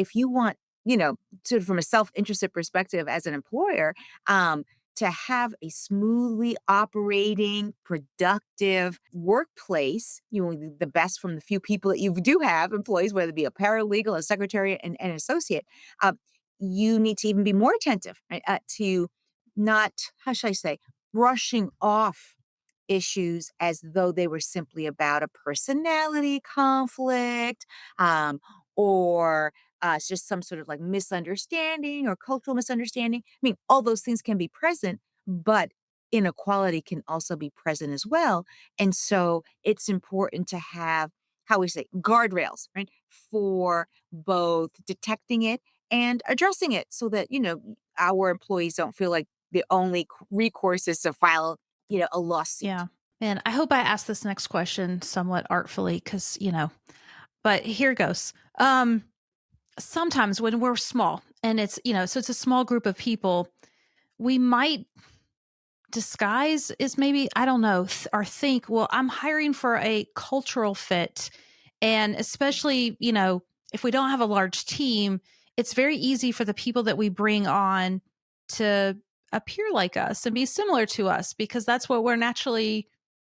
if you want, you know, sort of from a self-interested perspective as an employer, to have a smoothly operating, productive workplace, you know, the best from the few people that you do have employees, whether it be a paralegal, a secretary, and an associate, uh, you need to even be more attentive, right, to not, how should I say, brushing off issues as though they were simply about a personality conflict, um, or it's just some sort of like misunderstanding or cultural misunderstanding. I mean, all those things can be present, but inequality can also be present as well. And so it's important to have, how we say, guardrails, right, for both detecting it and addressing it so that, you know, our employees don't feel like the only recourse is to file, you know, a lawsuit. Yeah. And I hope I ask this next question somewhat artfully because, but here goes. Sometimes when we're small and so it's a small group of people, we might disguise is maybe, I don't know, or think, well, I'm hiring for a cultural fit. And especially, if we don't have a large team, it's very easy for the people that we bring on to appear like us and be similar to us because that's what we're naturally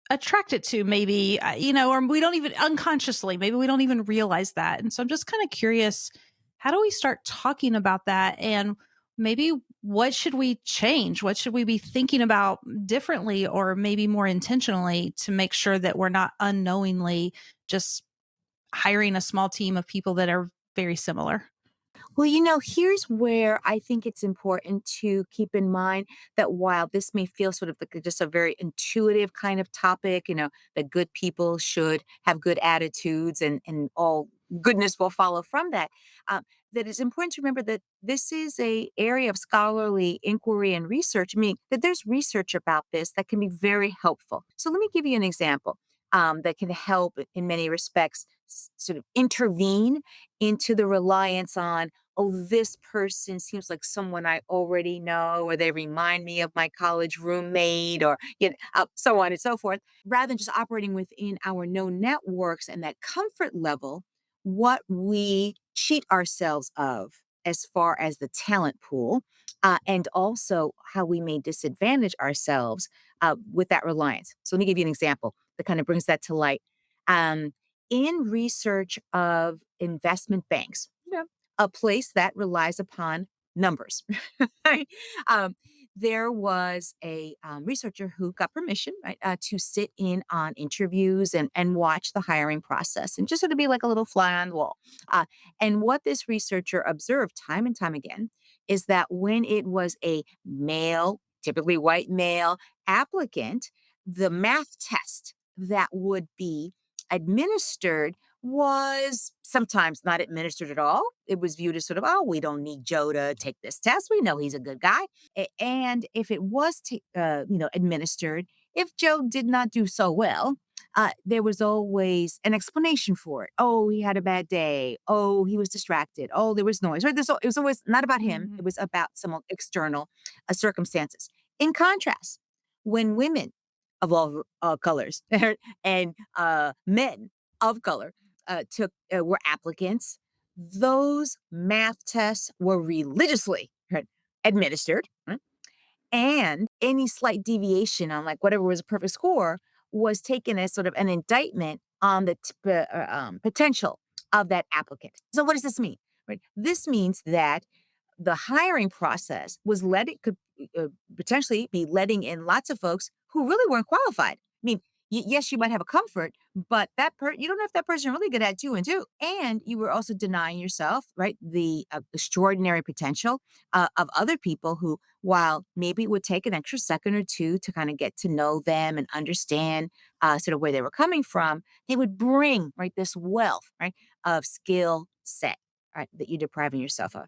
attracted to, maybe, or we don't even unconsciously, maybe we don't even realize that. And so I'm just kind of curious, how do we start talking about that? And maybe what should we change? What should we be thinking about differently or maybe more intentionally to make sure that we're not unknowingly just hiring a small team of people that are very similar? Well, you know, here's where I think it's important to keep in mind that while this may feel sort of like just a very intuitive kind of topic, you know, that good people should have good attitudes and all goodness will follow from that, that it's important to remember that this is a area of scholarly inquiry and research, meaning that there's research about this that can be very helpful. So let me give you an example that can help in many respects sort of intervene into the reliance on, oh, this person seems like someone I already know, or they remind me of my college roommate, or so on and so forth. Rather than just operating within our known networks and that comfort level, what we cheat ourselves of as far as the talent pool, and also how we may disadvantage ourselves with that reliance. So let me give you an example that kind of brings that to light. Um, in research of investment banks, a place that relies upon numbers. Right? Um, there was a researcher who got permission, right, to sit in on interviews and watch the hiring process and just sort of be like a little fly on the wall. And what this researcher observed time and time again is that when it was a male, typically white male applicant, the math test that would be administered was sometimes not administered at all. It was viewed as sort of, oh, we don't need Joe to take this test. We know he's a good guy. And if it was, administered, if Joe did not do so well, there was always an explanation for it. Oh, he had a bad day. Oh, he was distracted. Oh, there was noise. Right? It was always not about him. It Mhm. was about some external circumstances. In contrast, when women of all colors and men of color were applicants, those math tests were religiously, right, administered, right, and any slight deviation on like whatever was a perfect score was taken as sort of an indictment on the potential of that applicant. So what does this mean? Right, this means that the hiring process was could potentially be letting in lots of folks who really weren't qualified. I mean, yes, you might have a comfort, but you don't know if that person really good at 2 and 2, and you were also denying yourself, right, the extraordinary potential of other people who, while maybe it would take an extra second or two to kind of get to know them and understand sort of where they were coming from, they would bring, right, this wealth, right, of skill set, right, that you're depriving yourself of.